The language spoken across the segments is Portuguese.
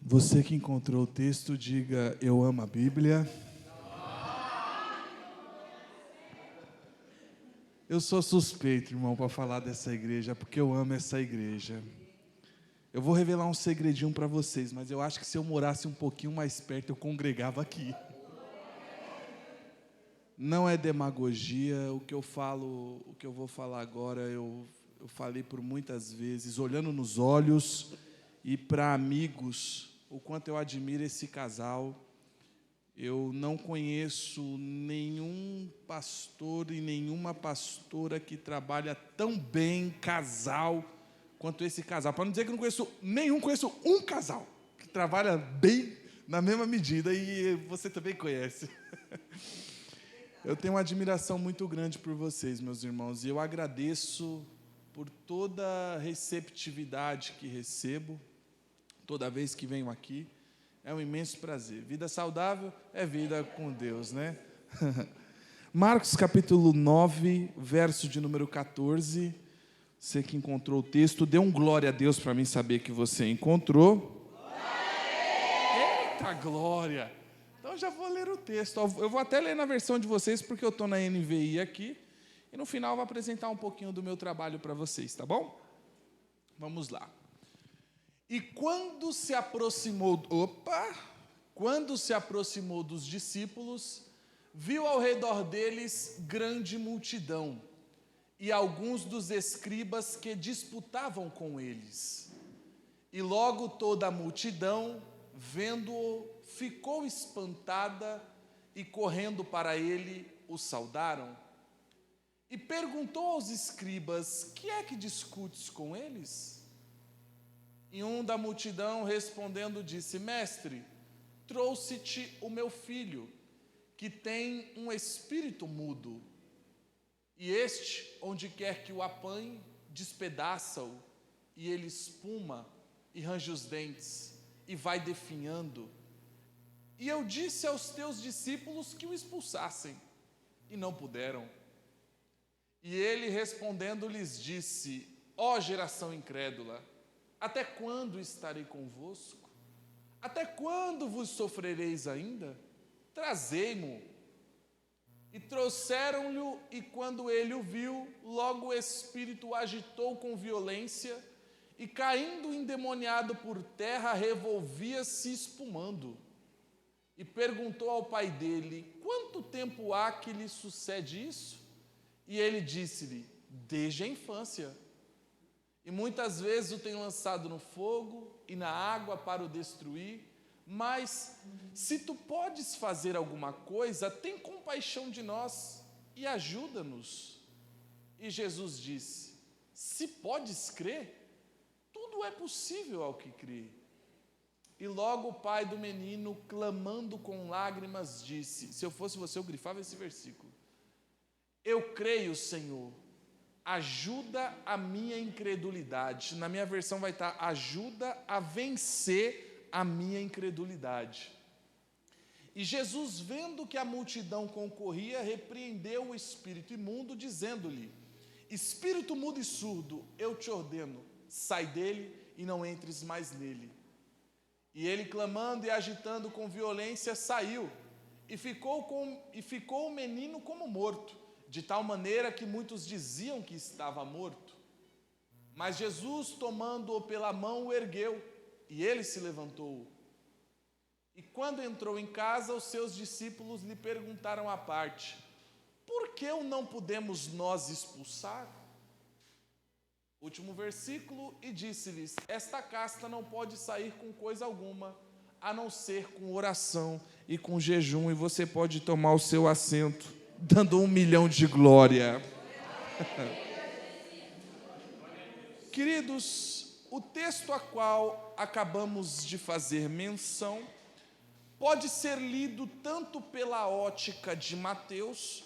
Você que encontrou o texto, diga: eu amo a Bíblia. Eu sou suspeito, irmão, para falar dessa igreja, porque eu amo essa igreja. Eu vou revelar um segredinho para vocês, mas eu acho que se eu morasse um pouquinho mais perto, eu congregava aqui. Não é demagogia, o que eu vou falar agora, eu falei por muitas vezes, olhando nos olhos, e para amigos, o quanto eu admiro esse casal. Eu não conheço nenhum pastor e nenhuma pastora que trabalha tão bem casal quanto esse casal. Para não dizer que eu não conheço nenhum, conheço um casal que trabalha bem na mesma medida, e você também conhece. Eu tenho uma admiração muito grande por vocês, meus irmãos, e eu agradeço por toda a receptividade que recebo toda vez que venho aqui. É um imenso prazer. Vida saudável é vida com Deus, né? Marcos capítulo 9, verso de número 14. Você que encontrou o texto, dê um glória a Deus para mim saber que você encontrou. Eita glória! Então já vou ler o texto. Eu vou até ler na versão de vocês, porque eu estou na NVI aqui. E no final eu vou apresentar um pouquinho do meu trabalho para vocês, tá bom? Vamos lá. E quando se aproximou dos discípulos, viu ao redor deles grande multidão e alguns dos escribas que disputavam com eles. E logo toda a multidão, vendo-o, ficou espantada e correndo para ele, o saudaram. E perguntou aos escribas: que é que discutes com eles? E um da multidão, respondendo, disse: Mestre, trouxe-te o meu filho, que tem um espírito mudo. E este, onde quer que o apanhe, despedaça-o, e ele espuma e range os dentes, e vai definhando. E eu disse aos teus discípulos que o expulsassem, e não puderam. E ele respondendo lhes disse: ó geração incrédula, até quando estarei convosco? Até quando vos sofrereis ainda? Trazei-mo. E trouxeram-lhe, e quando ele o viu, logo o espírito o agitou com violência, e caindo endemoniado por terra, revolvia-se espumando. E perguntou ao pai dele: quanto tempo há que lhe sucede isso? E ele disse-lhe: desde a infância. E muitas vezes o tem lançado no fogo e na água para o destruir. Mas, se tu podes fazer alguma coisa, tem compaixão de nós e ajuda-nos. E Jesus disse: se podes crer, tudo é possível ao que crê. E logo o pai do menino, clamando com lágrimas, disse: se eu fosse você, eu grifava esse versículo. Eu creio, Senhor, ajuda a minha incredulidade. Na minha versão vai estar: ajuda a vencer a minha incredulidade. E Jesus, vendo que a multidão concorria, repreendeu o espírito imundo, dizendo-lhe: espírito mudo e surdo, eu te ordeno, sai dele e não entres mais nele. E ele, clamando e agitando com violência, saiu, e ficou o menino como morto, de tal maneira que muitos diziam que estava morto. Mas Jesus, tomando-o pela mão, o ergueu, e ele se levantou. E quando entrou em casa, os seus discípulos lhe perguntaram à parte: por que o não podemos nós expulsar? Último versículo: e disse-lhes: esta casta não pode sair com coisa alguma, a não ser com oração e com jejum. E você pode tomar o seu assento, dando 1 milhão de glória. Queridos, o texto a qual acabamos de fazer menção pode ser lido tanto pela ótica de Mateus,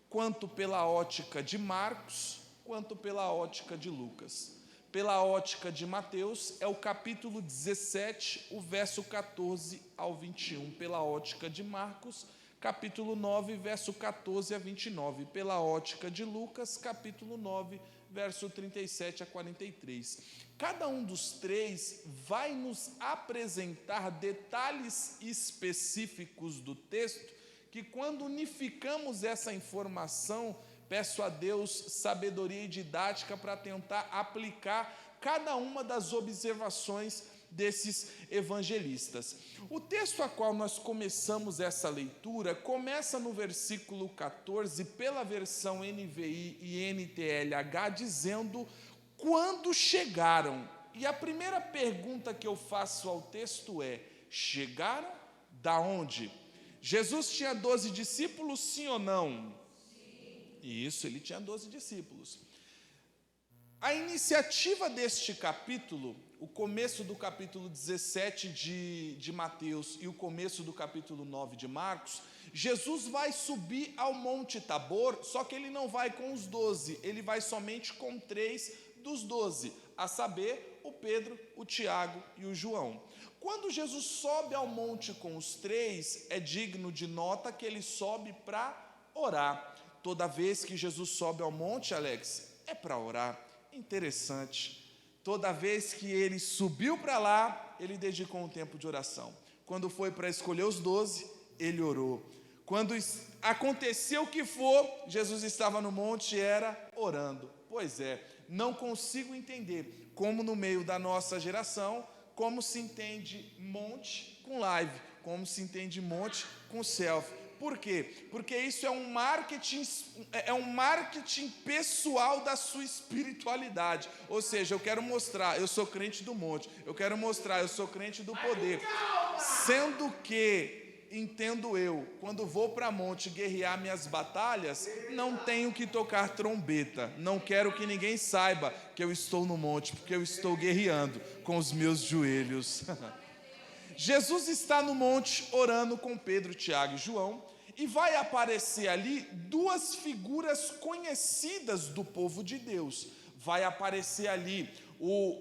quanto pela ótica de Marcos, quanto pela ótica de Lucas. Pela ótica de Mateus é o capítulo 17, o verso 14 ao 21. Pela ótica de Marcos, capítulo 9, verso 14 a 29. Pela ótica de Lucas, capítulo 9, verso 37 a 43. Cada um dos três vai nos apresentar detalhes específicos do texto, que quando unificamos essa informação, peço a Deus sabedoria e didática para tentar aplicar cada uma das observações desses evangelistas. O texto a qual nós começamos essa leitura começa no versículo 14, pela versão NVI e NTLH, dizendo: quando chegaram. E a primeira pergunta que eu faço ao texto é: chegaram da onde? Jesus tinha 12 discípulos, sim ou não? Sim. Isso, ele tinha 12 discípulos. A iniciativa deste capítulo, o começo do capítulo 17 de Mateus e o começo do capítulo 9 de Marcos, Jesus vai subir ao Monte Tabor, só que ele não vai com os 12, ele vai somente com 3 dos 12, a saber, o Pedro, o Tiago e o João. Quando Jesus sobe ao monte com os 3, é digno de nota que ele sobe para orar. Toda vez que Jesus sobe ao monte, Alex, é para orar. Interessante. Toda vez que ele subiu para lá, ele dedicou um tempo de oração. Quando foi para escolher os 12, ele orou. Quando aconteceu o que for, Jesus estava no monte e era orando. Pois é, não consigo entender como no meio da nossa geração, como se entende monte com live, como se entende monte com selfie. Por quê? Porque isso é um marketing pessoal da sua espiritualidade. Ou seja, eu quero mostrar, eu sou crente do monte, eu quero mostrar, eu sou crente do poder. Sendo que, entendo eu, quando vou para monte guerrear minhas batalhas, não tenho que tocar trombeta, não quero que ninguém saiba que eu estou no monte, porque eu estou guerreando com os meus joelhos. Jesus está no monte orando com Pedro, Tiago e João, e vai aparecer ali duas figuras conhecidas do povo de Deus. Vai aparecer ali,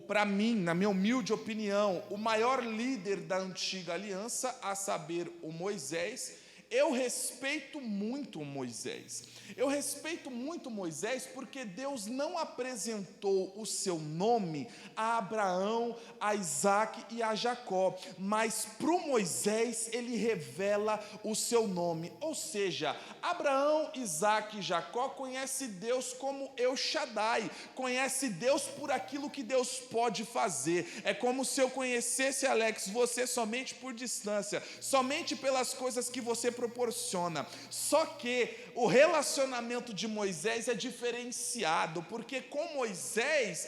para mim, na minha humilde opinião, o maior líder da antiga aliança, a saber, o Moisés. Eu respeito muito Moisés. Eu respeito muito Moisés porque Deus não apresentou o seu nome a Abraão, a Isaac e a Jacó, mas para o Moisés ele revela o seu nome. Ou seja, Abraão, Isaac e Jacó conhecem Deus como El Shaddai, conhece Deus por aquilo que Deus pode fazer. É como se eu conhecesse, Alex, você somente por distância, somente pelas coisas que você proporciona. Só que o relacionamento de Moisés é diferenciado, porque com Moisés,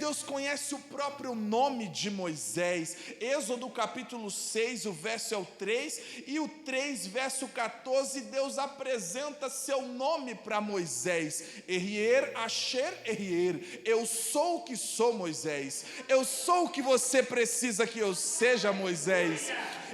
Deus conhece o próprio nome de Moisés. Êxodo capítulo 6, o verso é o 3, e o 3, verso 14, Deus apresenta seu nome para Moisés: Erier, Asher, Erier, eu sou o que sou, Moisés, eu sou o que você precisa que eu seja, Moisés.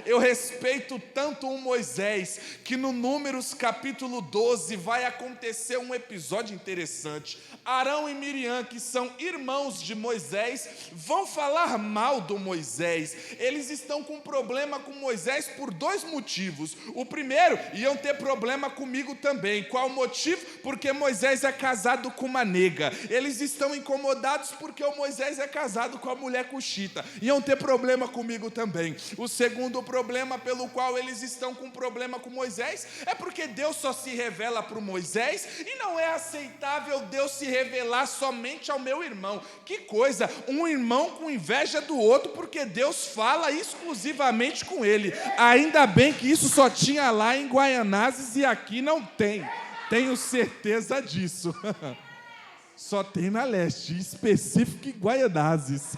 Eu respeito tanto o Moisés, que no Números capítulo 12 vai acontecer um episódio interessante. Arão e Miriam, que são irmãos de Moisés, vão falar mal do Moisés. Eles estão com problema com Moisés por 2 motivos. O primeiro, iam ter problema comigo também. Qual o motivo? Porque Moisés é casado com uma nega. Eles estão incomodados porque o Moisés é casado com a mulher cuxita. Iam ter problema comigo também. O segundo problema pelo qual eles estão com problema com Moisés é porque Deus só se revela para o Moisés e não é aceitável Deus se revelar somente ao meu irmão. Que coisa, um irmão com inveja do outro porque Deus fala exclusivamente com ele. Ainda bem que isso só tinha lá em Guaianazes e aqui não tem. Tenho certeza disso. Só tem na leste, específico em Guaianazes.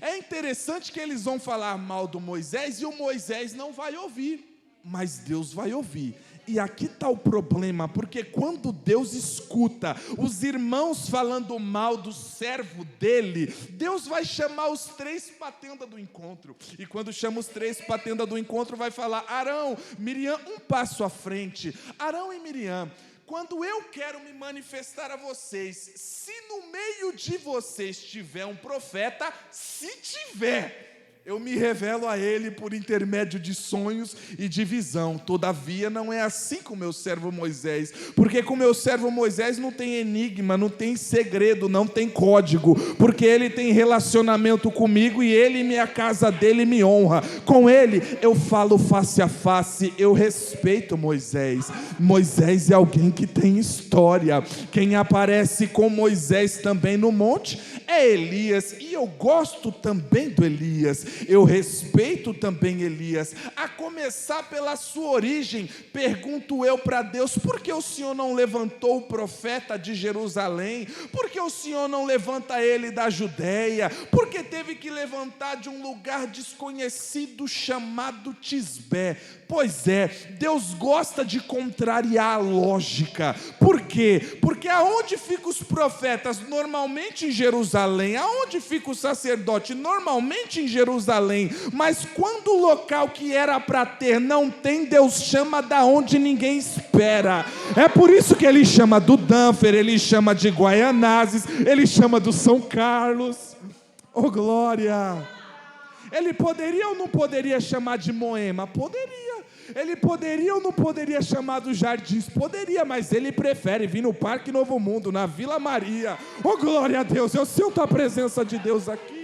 É interessante que eles vão falar mal do Moisés e o Moisés não vai ouvir, mas Deus vai ouvir. E aqui está o problema, porque quando Deus escuta os irmãos falando mal do servo dele, Deus vai chamar os 3 para a tenda do encontro. E quando chama os 3 para a tenda do encontro, vai falar: Arão, Miriam, um passo à frente. Arão e Miriam, quando eu quero me manifestar a vocês, se no meio de vocês tiver um profeta, se tiver, Eu me revelo a ele por intermédio de sonhos e de visão. Todavia não é assim com meu servo Moisés, porque com meu servo Moisés não tem enigma, não tem segredo, não tem código, porque ele tem relacionamento comigo e ele e minha casa dele me honra. Com ele eu falo face a face, eu respeito Moisés. Moisés é alguém que tem história. Quem aparece com Moisés também no monte é Elias, e eu gosto também do Elias, eu respeito também Elias. A começar pela sua origem, pergunto eu para Deus: por que o Senhor não levantou o profeta de Jerusalém? Por que o Senhor não levanta ele da Judéia? Por que teve que levantar de um lugar desconhecido chamado Tisbé? Pois é, Deus gosta de contrariar a lógica. Por quê? Porque aonde ficam os profetas? Normalmente em Jerusalém. Aonde fica o sacerdote? Normalmente em Jerusalém. Mas quando o local que era para ter não tem, Deus chama da onde ninguém espera. É por isso que ele chama do Danfer, ele chama de Guaianazes, ele chama do São Carlos. Oh, glória! Ele poderia ou não poderia chamar de Moema? Poderia. Ele poderia ou não poderia chamar dos Jardins? Poderia, mas ele prefere vir no Parque Novo Mundo, na Vila Maria. Oh, glória a Deus, eu sinto a presença de Deus aqui.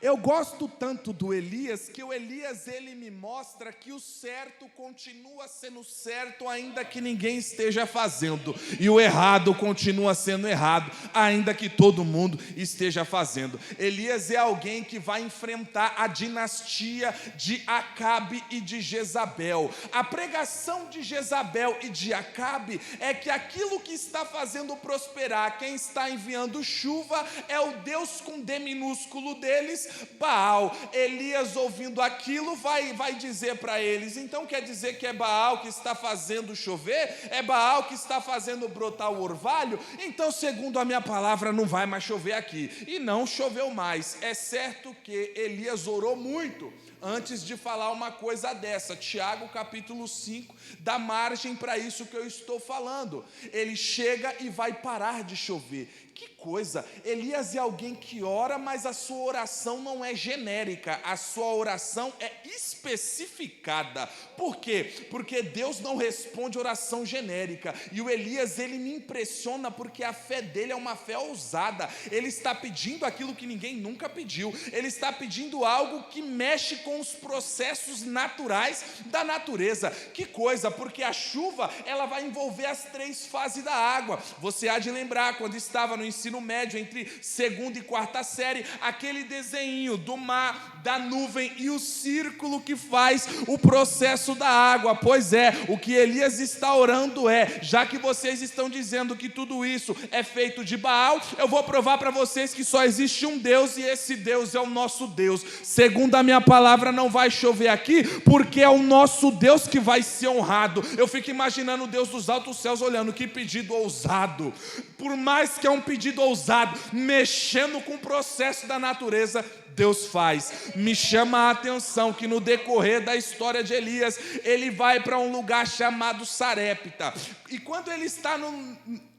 Eu gosto tanto do Elias, que o Elias ele me mostra que o certo continua sendo certo ainda que ninguém esteja fazendo, e o errado continua sendo errado ainda que todo mundo esteja fazendo. Elias é alguém que vai enfrentar a dinastia de Acabe e de Jezabel. A pregação de Jezabel e de Acabe é que aquilo que está fazendo prosperar, quem está enviando chuva, é o Deus com D minúsculo deles, Baal. Elias, ouvindo aquilo, vai dizer para eles: então quer dizer que é Baal que está fazendo chover? É Baal que está fazendo brotar o orvalho? Então, segundo a minha palavra, não vai mais chover aqui. E não choveu mais. É certo que Elias orou muito antes de falar uma coisa dessa. Tiago capítulo 5 dá margem para isso que eu estou falando. Ele chega e vai parar de chover. Que coisa, Elias é alguém que ora, mas a sua oração não é genérica, a sua oração é especificada. Por quê? Porque Deus não responde oração genérica, e o Elias, ele me impressiona porque a fé dele é uma fé ousada. Ele está pedindo aquilo que ninguém nunca pediu, ele está pedindo algo que mexe com os processos naturais da natureza. Que coisa, porque a chuva, ela vai envolver as 3 fases da água. Você há de lembrar, quando estava no ensino médio, entre 2ª e 4ª série, aquele desenho do mar, da nuvem e o círculo que faz o processo da água. Pois é, o que Elias está orando é: já que vocês estão dizendo que tudo isso é feito de Baal, eu vou provar para vocês que só existe um Deus, e esse Deus é o nosso Deus. Segundo a minha palavra, não vai chover aqui, porque é o nosso Deus que vai ser honrado. Eu fico imaginando o Deus dos altos céus olhando: que pedido ousado. Por mais que é um pedido ousado, mexendo com o processo da natureza, Deus faz. Me chama a atenção que no decorrer da história de Elias, ele vai para um lugar chamado Sarepta, e quando ele está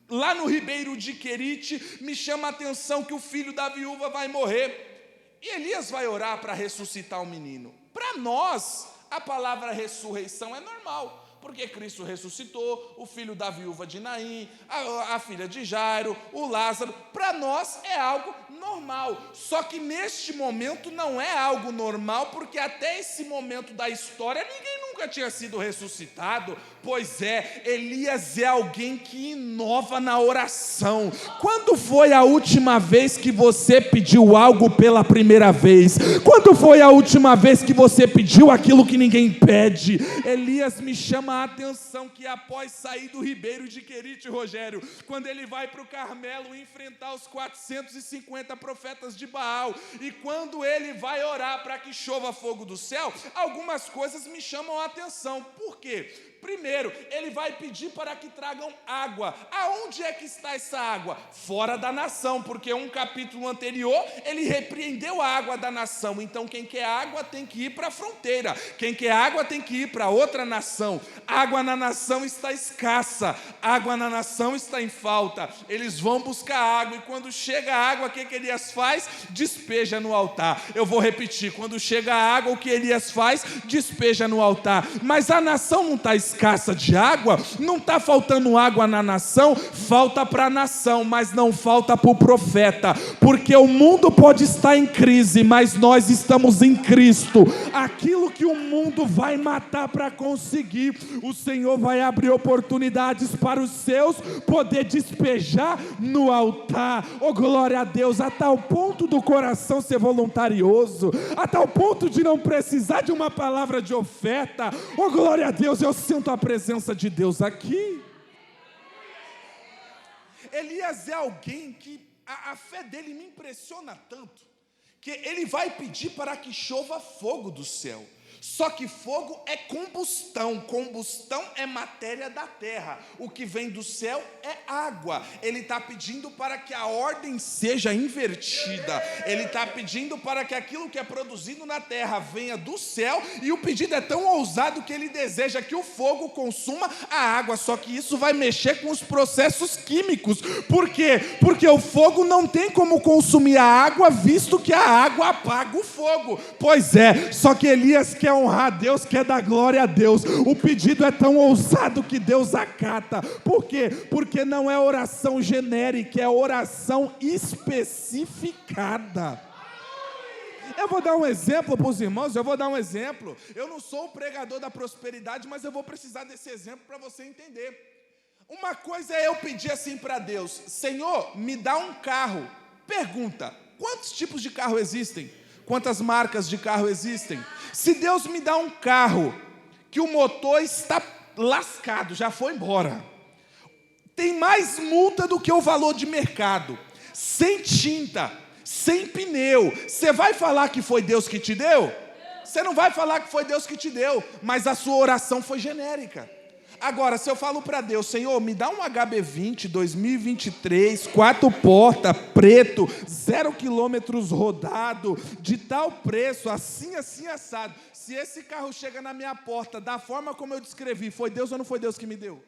lá no ribeiro de Querite, me chama a atenção que o filho da viúva vai morrer, e Elias vai orar para ressuscitar o menino. Para nós, a palavra ressurreição é normal, porque Cristo ressuscitou o filho da viúva de Naim, a filha de Jairo, o Lázaro. Para nós é algo normal, só que neste momento não é algo normal, porque até esse momento da história ninguém nunca tinha sido ressuscitado. Pois é, Elias é alguém que inova na oração. Quando foi a última vez que você pediu algo pela primeira vez? Quando foi a última vez que você pediu aquilo que ninguém pede? Elias me chama a atenção que após sair do ribeiro de Querite, Rogério, quando ele vai para o Carmelo enfrentar os 450 profetas de Baal, e quando ele vai orar para que chova fogo do céu, algumas coisas me chamam a atenção. Por quê? Primeiro, ele vai pedir para que tragam água. Aonde é que está essa água? Fora da nação, porque um capítulo anterior, ele repreendeu a água da nação. Então, quem quer água tem que ir para a fronteira. Quem quer água tem que ir para outra nação. Água na nação está escassa. Água na nação está em falta. Eles vão buscar água e quando chega a água, o que Elias faz? Despeja no altar. Eu vou repetir, quando chega a água, o que Elias faz? Despeja no altar. Mas a nação não está escassa de água, não está faltando água na nação, falta para a nação, mas não falta para o profeta, porque o mundo pode estar em crise, mas nós estamos em Cristo. Aquilo que o mundo vai matar para conseguir, o Senhor vai abrir oportunidades para os seus poder despejar no altar. Oh, glória a Deus, a tal ponto do coração ser voluntarioso, a tal ponto de não precisar de uma palavra de oferta. Oh, glória a Deus, eu sinto a presença de Deus aqui. Elias é alguém que a fé dele me impressiona tanto, que ele vai pedir para que chova fogo do céu. Só que fogo é combustão, combustão é matéria da terra, o que vem do céu é água. Ele está pedindo para que a ordem seja invertida, ele está pedindo para que aquilo que é produzido na terra venha do céu, e o pedido é tão ousado que ele deseja que o fogo consuma a água, só que isso vai mexer com os processos químicos. Por quê? Porque o fogo não tem como consumir a água, visto que a água apaga o fogo. Pois é, só que Elias quer honrar a Deus, quer dar glória a Deus. O pedido é tão ousado que Deus acata. Por quê? Porque não é oração genérica, é oração especificada. Eu vou dar um exemplo para os irmãos, Eu não sou o pregador da prosperidade, mas eu vou precisar desse exemplo para você entender. Uma coisa é eu pedir assim para Deus: Senhor, me dá um carro. Pergunta: quantos tipos de carro existem? Quantas marcas de carro existem? Se Deus me dá um carro que o motor está lascado, já foi embora, tem mais multa do que o valor de mercado, sem tinta, sem pneu, você vai falar que foi Deus que te deu? Você não vai falar que foi Deus que te deu, mas a sua oração foi genérica. Agora, se eu falo para Deus: Senhor, me dá um HB20 2023, 4 portas, preto, 0 quilômetros rodado, de tal preço, assim, assim, assado. Se esse carro chega na minha porta da forma como eu descrevi, foi Deus ou não foi Deus que me deu?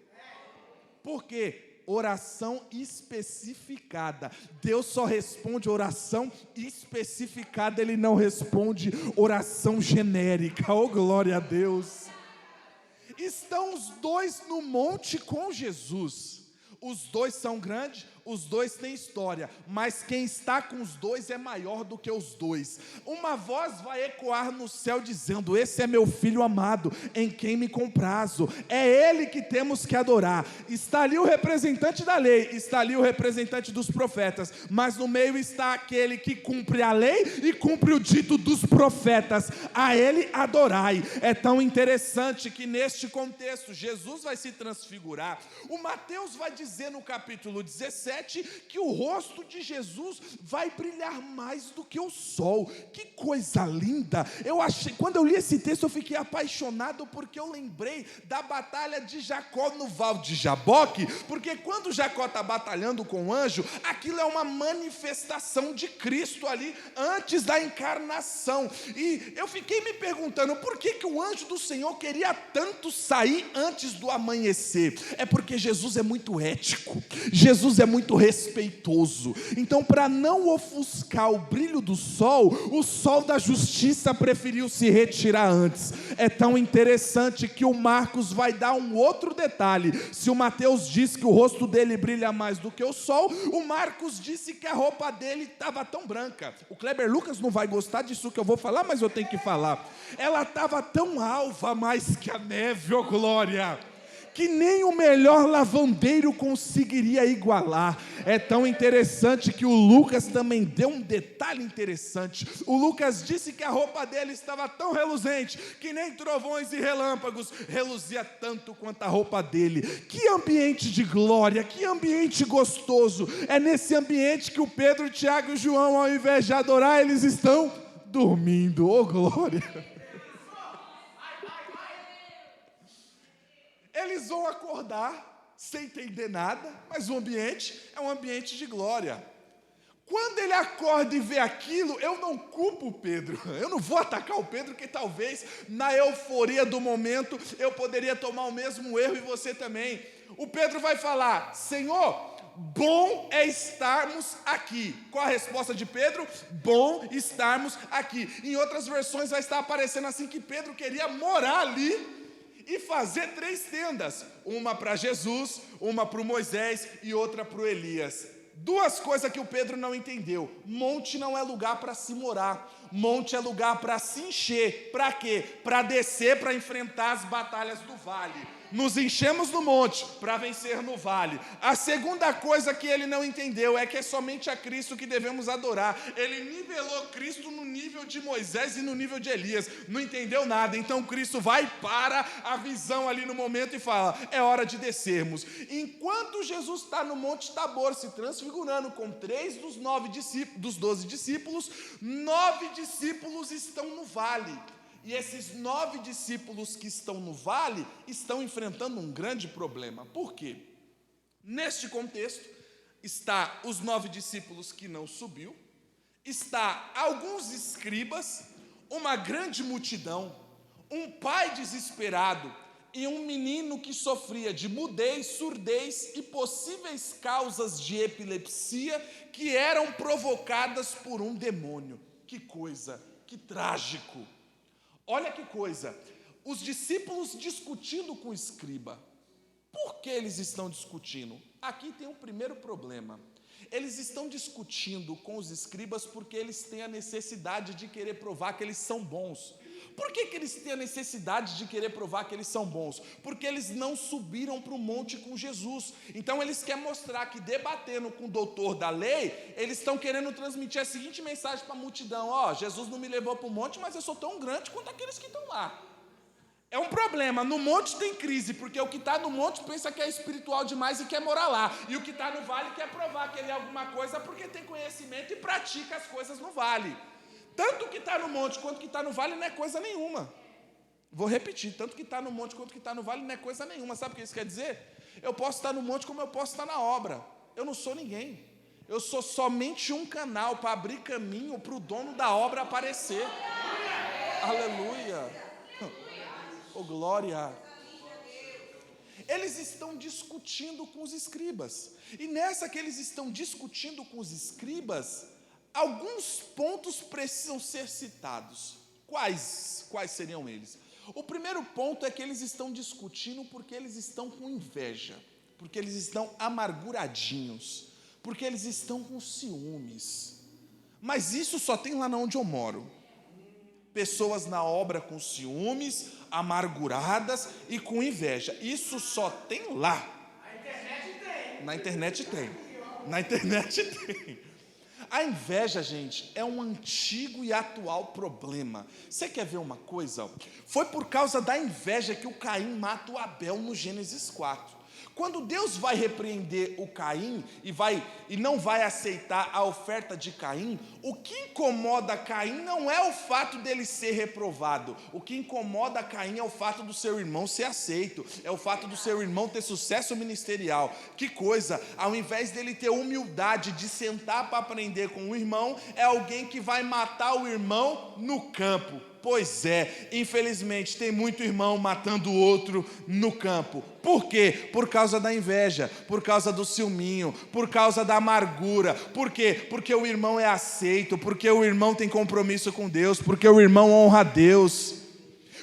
Por quê? Oração especificada. Deus só responde oração especificada, Ele não responde oração genérica. Oh, glória a Deus! Estão os dois no monte com Jesus. Os dois são grandes, os dois têm história, mas quem está com os dois é maior do que os dois. Uma voz vai ecoar no céu dizendo: esse é meu filho amado, em quem me comprazo. É ele que temos que adorar. Está ali o representante da lei, está ali o representante dos profetas, mas no meio está aquele que cumpre a lei e cumpre o dito dos profetas. A ele adorai. É tão interessante que neste contexto Jesus vai se transfigurar. O Mateus vai dizer no capítulo 17 que o rosto de Jesus vai brilhar mais do que o sol. Que coisa linda! Quando eu li esse texto, eu fiquei apaixonado, porque eu lembrei da batalha de Jacó no Val de Jaboque, porque quando Jacó está batalhando com o anjo, aquilo é uma manifestação de Cristo ali, antes da encarnação. E eu fiquei me perguntando, por que o anjo do Senhor queria tanto sair antes do amanhecer? É porque Jesus é muito ético, Jesus é muito respeitoso. Então, para não ofuscar o brilho do sol, o sol da justiça preferiu se retirar antes. É tão interessante que o Marcos vai dar um outro detalhe. Se o Mateus disse que o rosto dele brilha mais do que o sol, o Marcos disse que a roupa dele estava tão branca. O Kleber Lucas não vai gostar disso que eu vou falar, mas eu tenho que falar. Ela estava tão alva mais que a neve, ó glória, que nem o melhor lavandeiro conseguiria igualar. É tão interessante que o Lucas também deu um detalhe interessante. O Lucas disse que a roupa dele estava tão reluzente que nem trovões e relâmpagos reluzia tanto quanto a roupa dele. Que ambiente de glória, que ambiente gostoso. É nesse ambiente que o Pedro, Tiago e o João, ao invés de adorar, eles estão dormindo. Oh glória! Eles vão acordar sem entender nada, mas o ambiente é um ambiente de glória. Quando ele acorda e vê aquilo, eu não culpo o Pedro, eu não vou atacar o Pedro, que talvez na euforia do momento eu poderia tomar o mesmo erro e você também. O Pedro vai falar: Senhor, bom é estarmos aqui. Qual a resposta de Pedro? Bom estarmos aqui. Em outras versões vai estar aparecendo assim que Pedro queria morar ali e fazer 3 tendas, uma para Jesus, uma para o Moisés e outra para o Elias. 2 coisas que o Pedro não entendeu: monte não é lugar para se morar, monte é lugar para se encher. Para quê? Para descer, para enfrentar as batalhas do vale. Nos enchemos no monte para vencer no vale. A segunda coisa que ele não entendeu é que é somente a Cristo que devemos adorar. Ele nivelou Cristo no nível de Moisés e no nível de Elias. Não entendeu nada. Então Cristo vai para a visão ali no momento e fala: é hora de descermos. Enquanto Jesus está no Monte Tabor se transfigurando com 3 dos 12 discípulos, 9 discípulos estão no vale. E esses 9 discípulos que estão no vale estão enfrentando um grande problema. Por quê? Neste contexto, está os 9 discípulos que não subiu, está alguns escribas, uma grande multidão, um pai desesperado e um menino que sofria de mudez, surdez e possíveis causas de epilepsia que eram provocadas por um demônio. Que coisa, que trágico! Olha que coisa, os discípulos discutindo com o escriba. Por que eles estão discutindo? Aqui tem um primeiro problema. Eles estão discutindo com os escribas porque eles têm a necessidade de querer provar que eles são bons. Por que eles têm a necessidade de querer provar que eles são bons? Porque eles não subiram para o monte com Jesus. Então eles querem mostrar que, debatendo com o doutor da lei, eles estão querendo transmitir a seguinte mensagem para a multidão: ó, Jesus não me levou para o monte, mas eu sou tão grande quanto aqueles que estão lá. É um problema, no monte tem crise, porque o que está no monte pensa que é espiritual demais e quer morar lá. E o que está no vale quer provar que ele é alguma coisa porque tem conhecimento e pratica as coisas no vale. Tanto o que está no monte quanto o que está no vale não é coisa nenhuma. Vou repetir, tanto que está no monte quanto que está no vale não é coisa nenhuma. Sabe o que isso quer dizer? Eu posso estar no monte como eu posso estar na obra. Eu não sou ninguém. Eu sou somente um canal para abrir caminho para o dono da obra aparecer. Aleluia! Oh, glória! Eles estão discutindo com os escribas. E nessa que eles estão discutindo com os escribas, alguns pontos precisam ser citados. Quais seriam eles? O primeiro ponto é que eles estão discutindo porque eles estão com inveja, porque eles estão amarguradinhos, porque eles estão com ciúmes. Mas isso só tem lá onde eu moro. Pessoas na obra com ciúmes, amarguradas e com inveja. Isso só tem lá. Na internet tem. Na internet tem. A inveja, gente, é um antigo e atual problema. Você quer ver uma coisa? Foi por causa da inveja que o Caim mata o Abel no Gênesis 4. Quando Deus vai repreender o Caim e não vai aceitar a oferta de Caim, o que incomoda Caim não é o fato dele ser reprovado. O que incomoda Caim é o fato do seu irmão ser aceito, é o fato do seu irmão ter sucesso ministerial. Que coisa, ao invés dele ter humildade de sentar para aprender com o irmão, é alguém que vai matar o irmão no campo. Pois é, infelizmente tem muito irmão matando o outro no campo. Por quê? Por causa da inveja, por causa do ciúminho, por causa da amargura. Por quê? Porque o irmão é aceito, porque o irmão tem compromisso com Deus, porque o irmão honra a Deus.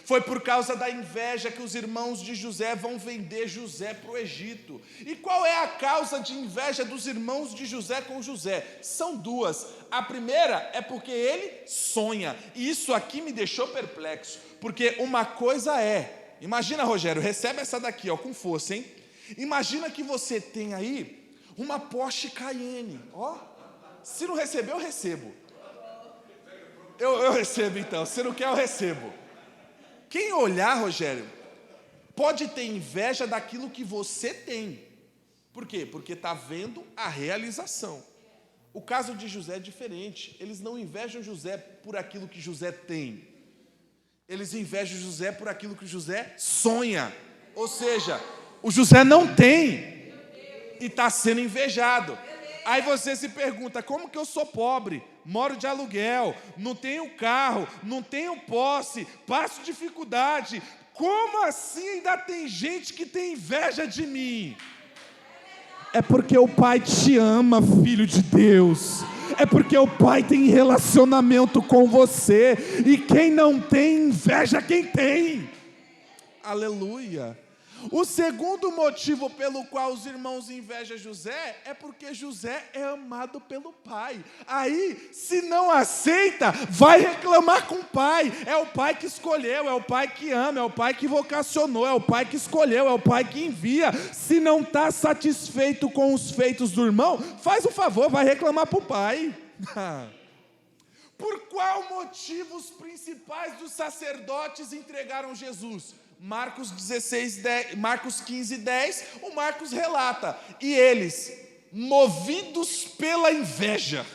Foi por causa da inveja que os irmãos de José vão vender José para o Egito. E qual é a causa de inveja dos irmãos de José com José? São 2. A primeira é porque ele sonha. E isso aqui me deixou perplexo. Porque uma coisa é... Imagina, Rogério, recebe essa daqui, ó, com força, hein? Imagina que você tem aí uma Porsche Cayenne. Ó, se não receber, eu recebo. Eu recebo então. Se não quer, eu recebo. Quem olhar, Rogério, pode ter inveja daquilo que você tem. Por quê? Porque está vendo a realização. O caso de José é diferente. Eles não invejam José por aquilo que José tem. Eles invejam José por aquilo que José sonha. Ou seja, o José não tem e está sendo invejado. Aí você se pergunta, como que eu sou pobre, moro de aluguel, não tenho carro, não tenho posse, passo dificuldade, como assim ainda tem gente que tem inveja de mim? É porque o Pai te ama, filho de Deus. É porque o Pai tem relacionamento com você. E quem não tem, inveja quem tem. Aleluia. O segundo motivo pelo qual os irmãos invejam José é porque José é amado pelo pai. Aí, se não aceita, vai reclamar com o pai. É o pai que escolheu, é o pai que ama, é o pai que vocacionou, é o pai que escolheu, é o pai que envia. Se não está satisfeito com os feitos do irmão, faz o favor, vai reclamar para o pai. Por qual motivo os principais dos sacerdotes entregaram Jesus? Marcos 15, 10, o Marcos relata, e eles, movidos pela inveja,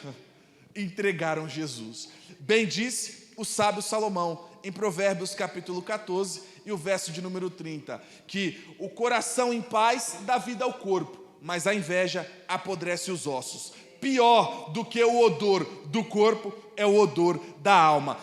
entregaram Jesus. Bem disse o sábio Salomão, em Provérbios capítulo 14, e o verso de número 30, que o coração em paz dá vida ao corpo, mas a inveja apodrece os ossos. Pior do que o odor do corpo é o odor da alma.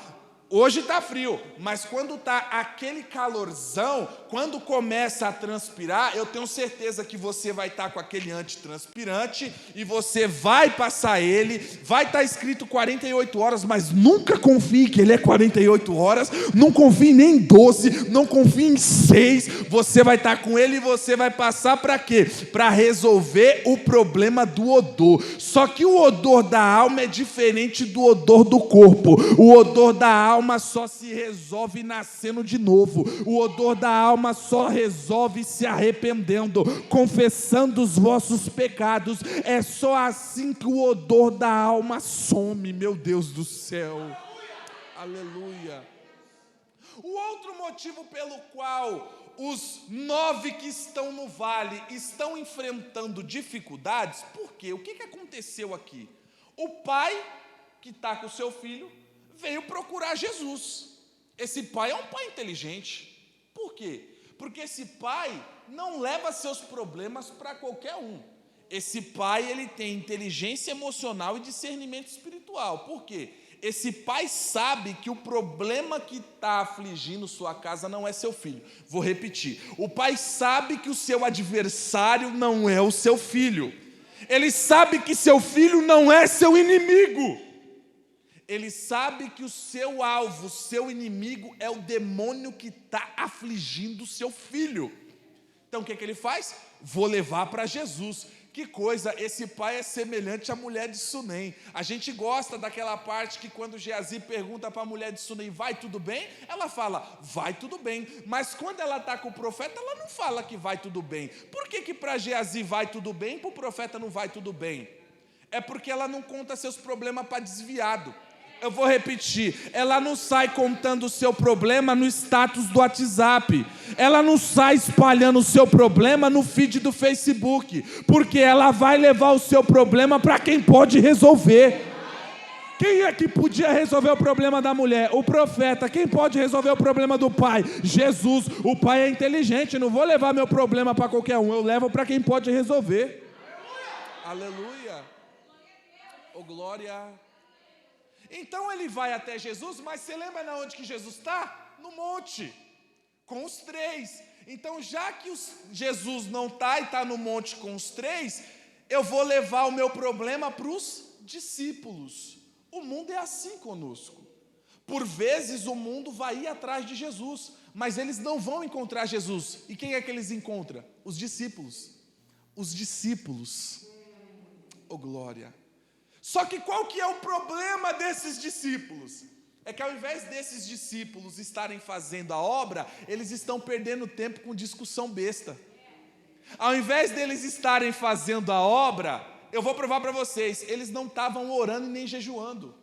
Hoje está frio, mas quando está aquele calorzão, quando começa a transpirar, eu tenho certeza que você vai estar com aquele antitranspirante e você vai passar ele, vai estar escrito 48 horas, mas nunca confie que ele é 48 horas, não confie nem em 12, não confie em 6, você vai estar com ele e você vai passar para quê? Para resolver o problema do odor. Só que o odor da alma é diferente do odor do corpo. O odor da alma só se resolve nascendo de novo. O odor da alma só resolve se arrependendo, confessando os vossos pecados. É só assim que o odor da alma some, meu Deus do céu. Aleluia. O outro motivo pelo qual os 9 que estão no vale estão enfrentando dificuldades, por quê? O que aconteceu aqui? O pai que está com o seu filho veio procurar Jesus. Esse pai é um pai inteligente. Por quê? Porque esse pai não leva seus problemas para qualquer um. Esse pai, ele tem inteligência emocional e discernimento espiritual. Por quê? Esse pai sabe que o problema que está afligindo sua casa não é seu filho. Vou repetir. O pai sabe que o seu adversário não é o seu filho. Ele sabe que seu filho não é seu inimigo. Ele sabe que o seu alvo, seu inimigo é o demônio que está afligindo o seu filho. Então o que ele faz? Vou levar para Jesus. Que coisa, esse pai é semelhante à mulher de Sunem. A gente gosta daquela parte que quando Geazi pergunta para a mulher de Sunem, vai tudo bem? Ela fala, vai tudo bem. Mas quando ela está com o profeta, ela não fala que vai tudo bem. Por que para Geazi vai tudo bem e para o profeta não vai tudo bem? É porque ela não conta seus problemas para desviado. Eu vou repetir, ela não sai contando o seu problema no status do WhatsApp, ela não sai espalhando o seu problema no feed do Facebook, porque ela vai levar o seu problema para quem pode resolver. Quem é que podia resolver o problema da mulher? O profeta. Quem pode resolver o problema do pai? Jesus. O pai é inteligente, não vou levar meu problema para qualquer um, eu levo para quem pode resolver. Aleluia. Oh, glória. Então ele vai até Jesus, mas você lembra na onde que Jesus está? No monte, com os 3. Então já que Jesus não está e está no monte com os 3, eu vou levar o meu problema para os discípulos. O mundo é assim conosco. Por vezes o mundo vai ir atrás de Jesus, mas eles não vão encontrar Jesus. E quem é que eles encontram? Os discípulos. Os discípulos. Oh, glória. Só que qual que é o problema desses discípulos? É que ao invés desses discípulos estarem fazendo a obra, eles estão perdendo tempo com discussão besta. Ao invés deles estarem fazendo a obra, eu vou provar para vocês, eles não estavam orando e nem jejuando.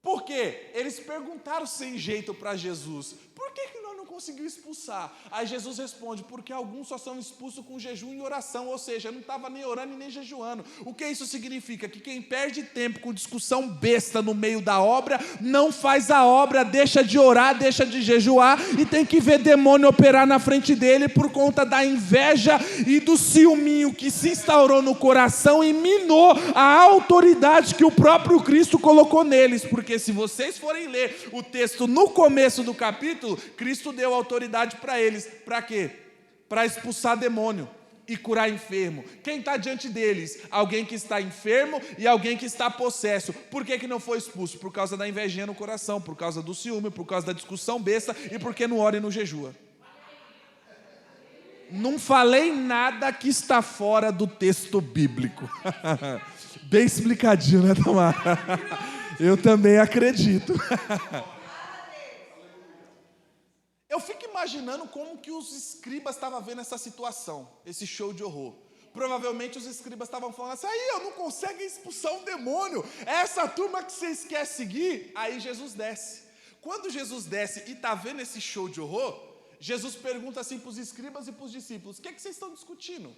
Por quê? Eles perguntaram sem jeito para Jesus, por que nós não conseguiu expulsar? Aí Jesus responde, porque alguns só são expulsos com jejum e oração, ou seja, eu não estava nem orando e nem jejuando. O que isso significa? Que quem perde tempo com discussão besta no meio da obra, não faz a obra, deixa de orar, deixa de jejuar, e tem que ver demônio operar na frente dele por conta da inveja e do ciúminho que se instaurou no coração e minou a autoridade que o próprio Cristo colocou neles, porque se vocês forem ler o texto no começo do capítulo, Cristo deu autoridade para eles, para quê? Para expulsar demônio e curar enfermo. Quem está diante deles? Alguém que está enfermo e alguém que está possesso. Por que não foi expulso? Por causa da invejinha no coração, por causa do ciúme, por causa da discussão besta e porque não ora e não jejua. Não falei nada que está fora do texto bíblico. Bem explicadinho, né, Tamara? Eu também acredito. Eu fico imaginando como que os escribas estavam vendo essa situação, esse show de horror. Provavelmente os escribas estavam falando assim, aí, eu não consigo expulsar um demônio, é essa turma que vocês querem seguir? Aí Jesus desce. Quando Jesus desce e está vendo esse show de horror, Jesus pergunta assim para os escribas e para os discípulos, o que é que vocês estão discutindo?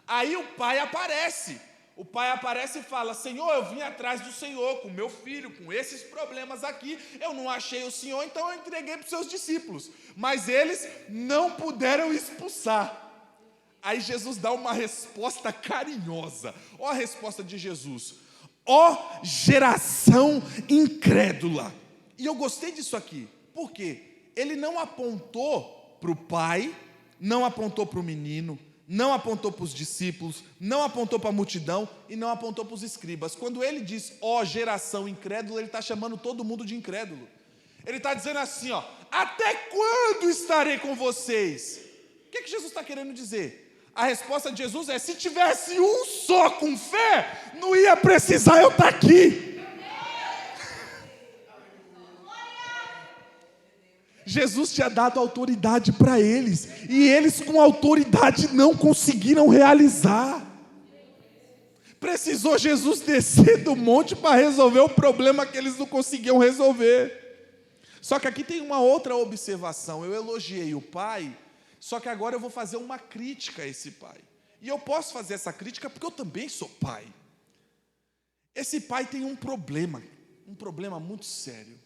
Aí o pai aparece. O pai aparece e fala, Senhor, eu vim atrás do Senhor com meu filho, com esses problemas aqui, eu não achei o Senhor, então eu entreguei para os seus discípulos. Mas eles não puderam expulsar. Aí Jesus dá uma resposta carinhosa. Olha a resposta de Jesus. Ó geração incrédula. E eu gostei disso aqui. Por quê? Ele não apontou para o pai, não apontou para o menino, não apontou para os discípulos, não apontou para a multidão e não apontou para os escribas. Quando ele diz, ó geração incrédula, ele está chamando todo mundo de incrédulo. Ele está dizendo assim, ó, até quando estarei com vocês? O que Jesus está querendo dizer? A resposta de Jesus é, se tivesse um só com fé, não ia precisar eu estar aqui. Jesus tinha dado autoridade para eles, e eles com autoridade não conseguiram realizar. Precisou Jesus descer do monte para resolver o problema que eles não conseguiam resolver. Só que aqui tem uma outra observação, eu elogiei o pai, só que agora eu vou fazer uma crítica a esse pai. E eu posso fazer essa crítica porque eu também sou pai. Esse pai tem um problema muito sério.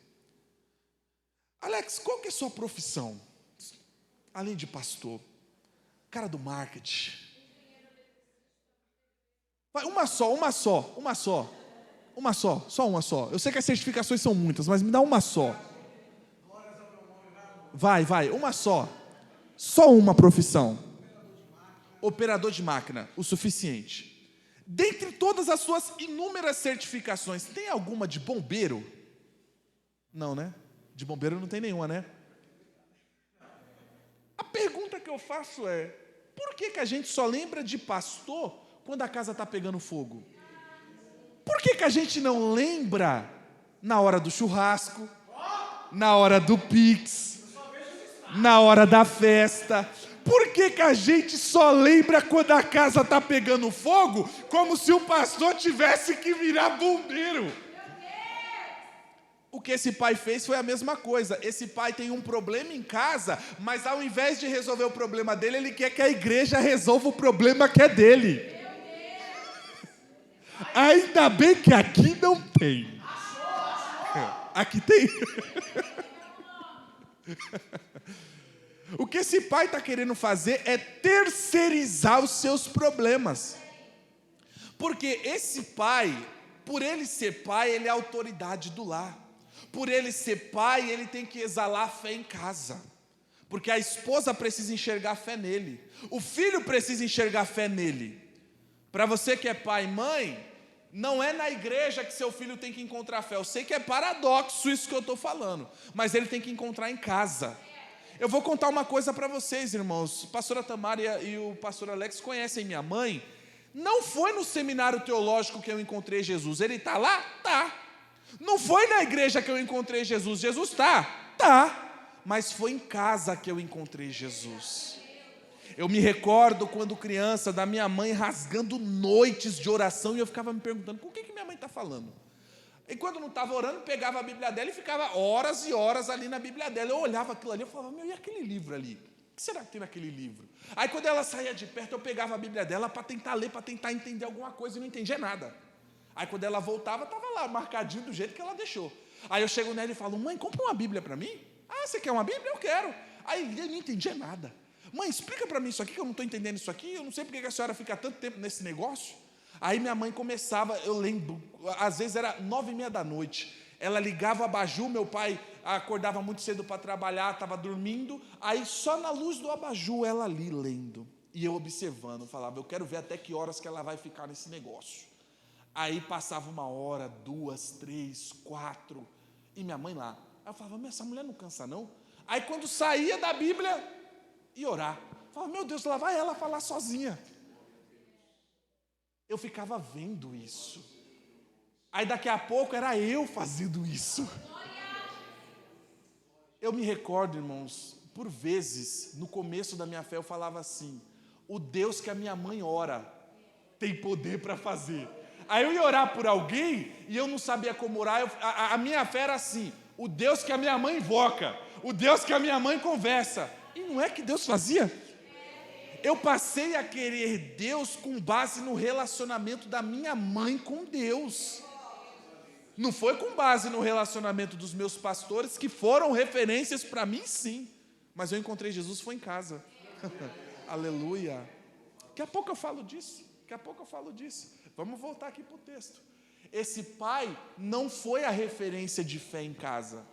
Alex, qual que é a sua profissão? Além de pastor, cara do marketing. Vai, uma só. Eu sei que as certificações são muitas, mas me dá uma só. Vai, uma só. Só uma profissão. Operador de máquina, o suficiente. Dentre todas as suas inúmeras certificações, tem alguma de bombeiro? Não, né? De bombeiro não tem nenhuma, né? A pergunta que eu faço é, por que a gente só lembra de pastor quando a casa está pegando fogo? Por que a gente não lembra na hora do churrasco, na hora do Pix, na hora da festa? Por que a gente só lembra quando a casa está pegando fogo, como se o pastor tivesse que virar bombeiro? O que esse pai fez foi a mesma coisa. Esse pai tem um problema em casa, mas ao invés de resolver o problema dele, ele quer que a igreja resolva o problema que é dele. Ainda bem que aqui não tem. Aqui tem. O que esse pai está querendo fazer é terceirizar os seus problemas. Porque esse pai, por ele ser pai, ele é a autoridade do lar. Por ele ser pai, ele tem que exalar fé em casa. Porque a esposa precisa enxergar fé nele. O filho precisa enxergar fé nele. Para você que é pai e mãe, não é na igreja que seu filho tem que encontrar fé. Eu sei que é paradoxo isso que eu estou falando, mas ele tem que encontrar em casa. Eu vou contar uma coisa para vocês, irmãos. A pastora Tamara e o pastor Alex conhecem minha mãe. Não foi no seminário teológico que eu encontrei Jesus. Ele está lá? Tá. Não foi na igreja que eu encontrei Jesus. Jesus está? Tá. Mas foi em casa que eu encontrei Jesus. Eu me recordo quando criança da minha mãe rasgando noites de oração e eu ficava me perguntando, com o que minha mãe está falando? E quando não estava orando, pegava a Bíblia dela e ficava horas e horas ali na Bíblia dela. Eu olhava aquilo ali, eu falava, meu, e aquele livro ali? O que será que tem naquele livro? Aí quando ela saía de perto, eu pegava a Bíblia dela para tentar ler, para tentar entender alguma coisa, e não entendia nada. Aí quando ela voltava, estava lá, marcadinho do jeito que ela deixou. Aí eu chego nela e falo, mãe, compra uma Bíblia para mim? Ah, você quer uma Bíblia? Eu quero. Aí eu não entendia nada. Mãe, explica para mim isso aqui, que eu não estou entendendo isso aqui, eu não sei porque a senhora fica tanto tempo nesse negócio. Aí minha mãe começava, eu lembro, às vezes era 9h30 da noite, ela ligava o abajur, meu pai acordava muito cedo para trabalhar, estava dormindo, aí só na luz do abajur ela ali lendo, e eu observando, falava, eu quero ver até que horas que ela vai ficar nesse negócio. Aí passava 1 hora, 2, 3, 4, e minha mãe lá. Aí eu falava, essa mulher não cansa não? Aí quando saía da Bíblia, ia orar. Eu falava, meu Deus, lá vai ela falar sozinha. Eu ficava vendo isso. Aí daqui a pouco era eu fazendo isso. Eu me recordo, irmãos, por vezes, no começo da minha fé, eu falava assim, o Deus que a minha mãe ora tem poder para fazer. Aí eu ia orar por alguém e eu não sabia como orar. A minha fé era assim, o Deus que a minha mãe invoca, o Deus que a minha mãe conversa. E não é que Deus fazia? Eu passei a querer Deus com base no relacionamento da minha mãe com Deus. Não foi com base no relacionamento dos meus pastores, que foram referências para mim, sim. Mas eu encontrei Jesus, foi em casa. Aleluia. Daqui a pouco eu falo disso. Vamos voltar aqui para o texto. Esse pai não foi a referência de fé em casa.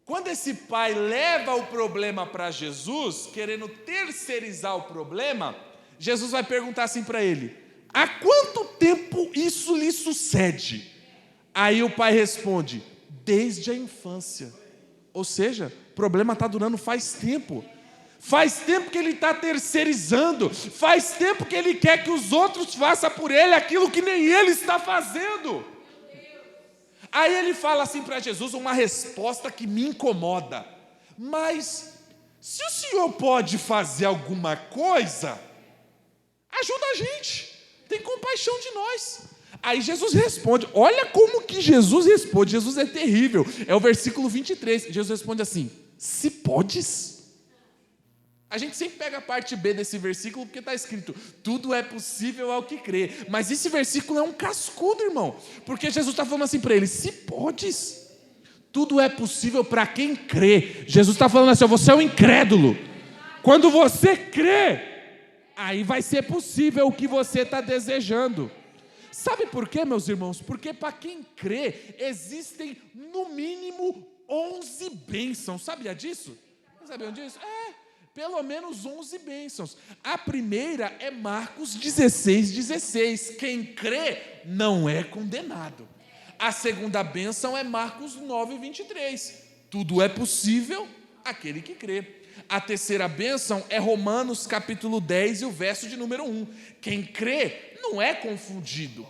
Quando esse pai leva o problema para Jesus, querendo terceirizar o problema, Jesus vai perguntar assim para ele, há quanto tempo isso lhe sucede? Aí o pai responde, desde a infância. Ou seja, o problema está durando faz tempo. Faz tempo que ele está terceirizando. Faz tempo que ele quer que os outros façam por ele aquilo que nem ele está fazendo. Aí ele fala assim para Jesus, uma resposta que me incomoda. Mas, se o senhor pode fazer alguma coisa, ajuda a gente. Tem compaixão de nós. Aí Jesus responde, olha como que Jesus responde. Jesus é terrível. É o versículo 23. Jesus responde assim, se podes. A gente sempre pega a parte B desse versículo porque está escrito, tudo é possível ao que crê. Mas esse versículo é um cascudo, irmão. Porque Jesus está falando assim para ele, se podes. Tudo é possível para quem crê. Jesus está falando assim, você é um incrédulo. Quando você crê, aí vai ser possível o que você está desejando. Sabe por quê, meus irmãos? Porque para quem crê, existem no mínimo 11 bênçãos. Sabia disso? Não sabiam disso? Pelo menos 11 bênçãos. A primeira é Marcos 16:16. Quem crê não é condenado. A segunda bênção é Marcos 9:23. Tudo é possível àquele que crê. A terceira bênção é Romanos capítulo 10 e o verso de número 1. Quem crê não é confundido.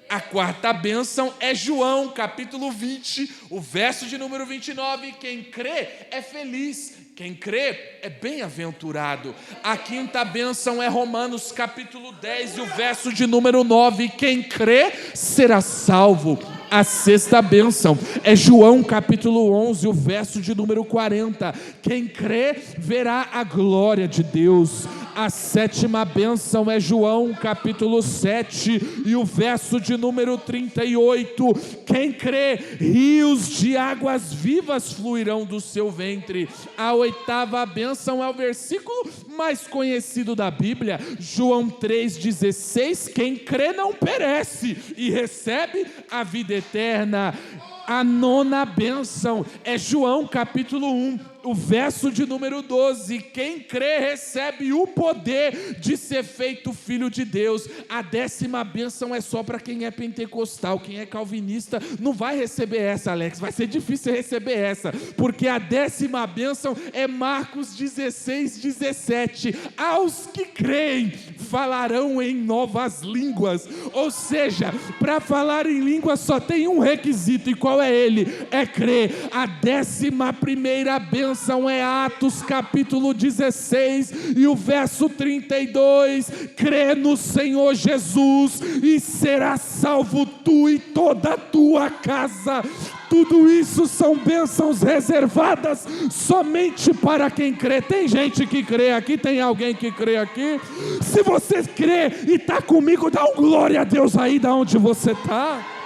A quarta bênção é João capítulo 20, o verso de número 29. Quem crê é feliz. Quem crê é bem-aventurado. A quinta bênção é Romanos capítulo 10 e o verso de número 9. Quem crê será salvo. A sexta bênção é João capítulo 11, o verso de número 40. Quem crê verá a glória de Deus. A sétima bênção é João capítulo 7 e o verso de número 38. Quem crê, rios de águas vivas fluirão do seu ventre. A oitava bênção é o versículo mais conhecido da Bíblia, João 3,16. Quem crê não perece e recebe a vida eterna. A nona bênção é João capítulo 1, o verso de número 12. Quem crê recebe o poder de ser feito filho de Deus. A décima bênção é só para quem é pentecostal. Quem é calvinista não vai receber essa, Alex. Vai ser difícil receber essa, porque a décima bênção é Marcos 16:17. Aos que creem falarão em novas línguas. Ou seja, para falar em línguas só tem um requisito. E qual qual é ele? É crer. A 11ª bênção é Atos capítulo 16 e o verso 32, crê no Senhor Jesus e serás salvo tu e toda a tua casa. Tudo isso são bênçãos reservadas somente para quem crê. Tem gente que crê aqui, tem alguém que crê aqui? Se você crê e está comigo, dá um glória a Deus aí da onde você está.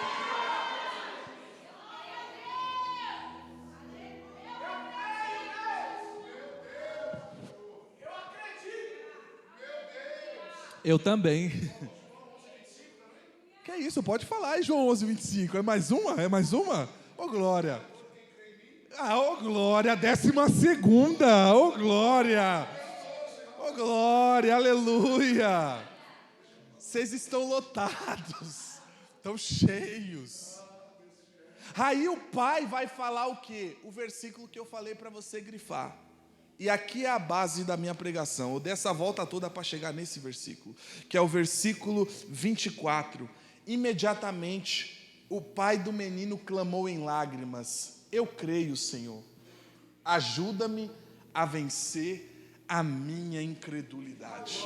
Eu também. Que é isso, pode falar, João 11:25. É mais uma? É mais uma? Ô, glória. Ô, glória. 12ª. Ô, glória. Ô, glória. Aleluia. Vocês estão lotados. Estão cheios. Aí o pai vai falar o quê? O versículo que eu falei para você grifar. E aqui é a base da minha pregação. Eu dei essa volta toda para chegar nesse versículo, que é o versículo 24. Imediatamente, o pai do menino clamou em lágrimas: eu creio, Senhor. Ajuda-me a vencer a minha incredulidade.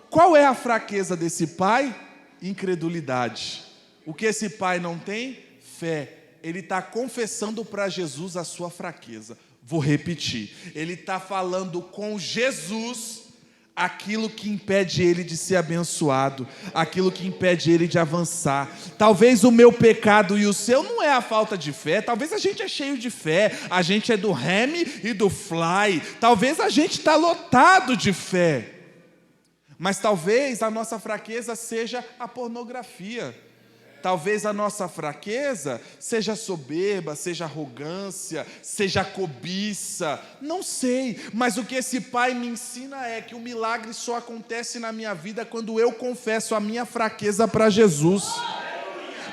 Qual é a fraqueza desse pai? Incredulidade. O que esse pai não tem? Fé. Ele está confessando para Jesus a sua fraqueza. Vou repetir, ele está falando com Jesus aquilo que impede ele de ser abençoado, aquilo que impede ele de avançar. Talvez o meu pecado e o seu não é a falta de fé, talvez a gente é cheio de fé, a gente é do reme e do fly, talvez a gente está lotado de fé, mas talvez a nossa fraqueza seja a pornografia. Talvez a nossa fraqueza seja soberba, seja arrogância, seja cobiça, não sei, mas o que esse pai me ensina é que o milagre só acontece na minha vida quando eu confesso a minha fraqueza para Jesus.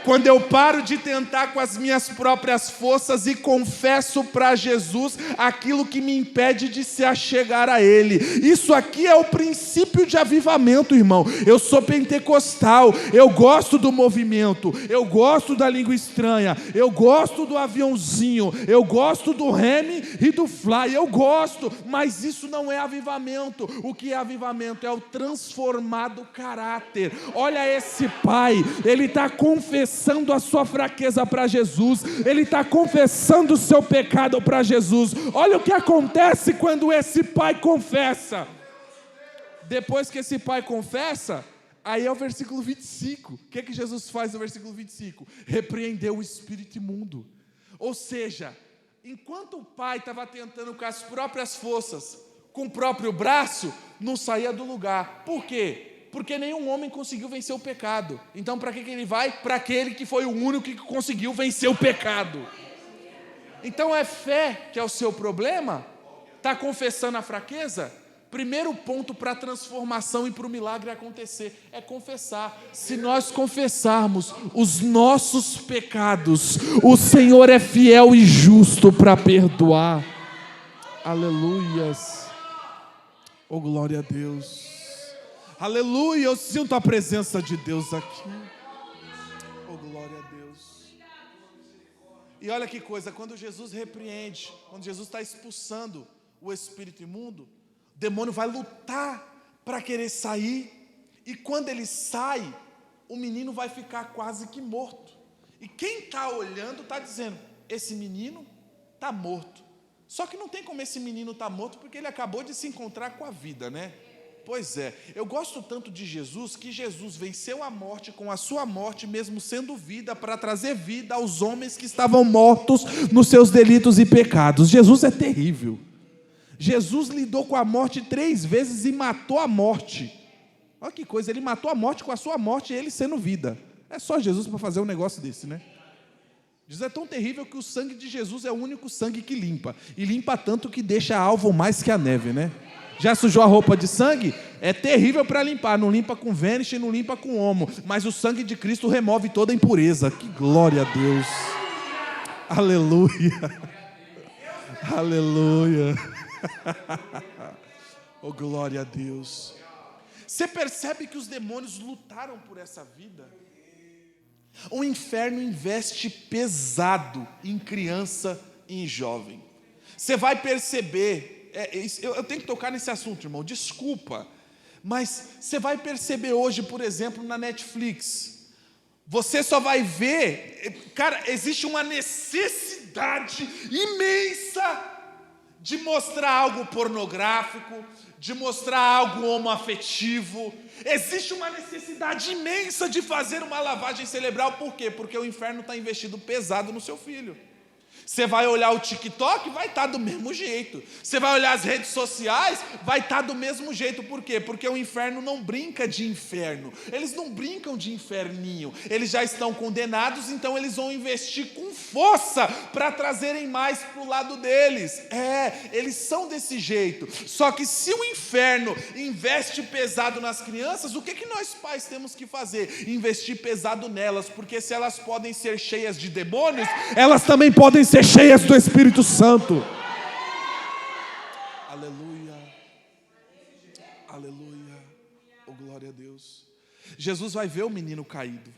Quando eu paro de tentar com as minhas próprias forças e confesso para Jesus aquilo que me impede de se achegar a Ele. Isso aqui é o princípio de avivamento, irmão. Eu sou pentecostal, eu gosto do movimento, eu gosto da língua estranha, eu gosto do aviãozinho, eu gosto do reme e do fly, eu gosto, mas isso não é avivamento. O que é avivamento? É o transformado caráter. Olha esse pai, ele está confessando a sua fraqueza para Jesus, ele está confessando o seu pecado para Jesus. Olha o que acontece quando esse pai confessa. Depois que esse pai confessa, aí é o versículo 25. O que Jesus faz no versículo 25? Repreendeu o espírito imundo. Ou seja, enquanto o pai estava tentando com as próprias forças, com o próprio braço, não saía do lugar. Por quê? Porque nenhum homem conseguiu vencer o pecado. Então para que ele vai? Para aquele que foi o único que conseguiu vencer o pecado. Então é fé que é o seu problema? Está confessando a fraqueza? Primeiro ponto para a transformação e para o milagre acontecer é confessar. Se nós confessarmos os nossos pecados, o Senhor é fiel e justo para perdoar. Aleluias. Oh, glória a Deus. Aleluia, eu sinto a presença de Deus aqui. Oh, glória a Deus. E olha que coisa, quando Jesus repreende, quando Jesus está expulsando o espírito imundo, o demônio vai lutar para querer sair. E quando ele sai, o menino vai ficar quase que morto. E quem está olhando está dizendo: esse menino está morto. Só que não tem como esse menino estar morto, porque ele acabou de se encontrar com a vida, né? Pois é, eu gosto tanto de Jesus, que Jesus venceu a morte com a sua morte, mesmo sendo vida, para trazer vida aos homens que estavam mortos nos seus delitos e pecados. Jesus é terrível. Jesus lidou com a morte 3 vezes e matou a morte. Olha que coisa, ele matou a morte com a sua morte, ele sendo vida. É só Jesus para fazer um negócio desse, né? Jesus é tão terrível que o sangue de Jesus é o único sangue que limpa. E limpa tanto que deixa alvo mais que a neve, né? Já sujou a roupa de sangue? É terrível para limpar. Não limpa com Vênus e não limpa com homo. Mas o sangue de Cristo remove toda a impureza. Que glória a Deus. Aleluia. Aleluia. Oh, glória a Deus. Você percebe que os demônios lutaram por essa vida? O inferno investe pesado em criança e em jovem. Você vai perceber, eu tenho que tocar nesse assunto, irmão, desculpa, mas você vai perceber hoje, por exemplo, na Netflix, você só vai ver, cara, existe uma necessidade imensa de mostrar algo pornográfico, de mostrar algo homoafetivo. Existe uma necessidade imensa de fazer uma lavagem cerebral. Por quê? Porque o inferno está investindo pesado no seu filho. Você vai olhar o TikTok, vai estar do mesmo jeito. Você vai olhar as redes sociais, vai estar do mesmo jeito. Por quê? Porque o inferno não brinca de inferno. Eles não brincam de inferninho. Eles já estão condenados, então eles vão investir com força para trazerem mais para o lado deles. Eles são desse jeito. Só que se o inferno investe pesado nas crianças, o que nós pais temos que fazer? Investir pesado nelas, porque se elas podem ser cheias de demônios, elas também podem ser cheias do Espírito Santo. Aleluia, aleluia, oh glória a Deus. Jesus vai ver o menino caído.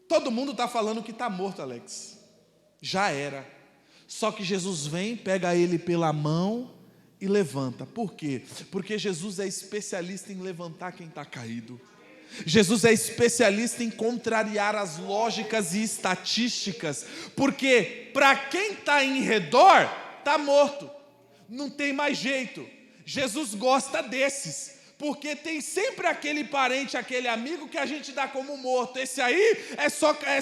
Todo mundo está falando que está morto, Alex. Já era. Só que Jesus vem, pega ele pela mão e levanta. Por quê? Porque Jesus é especialista em levantar quem está caído. Jesus é especialista em contrariar as lógicas e estatísticas, porque para quem está em redor, está morto, não tem mais jeito. Jesus gosta desses, porque tem sempre aquele parente, aquele amigo que a gente dá como morto. Esse aí é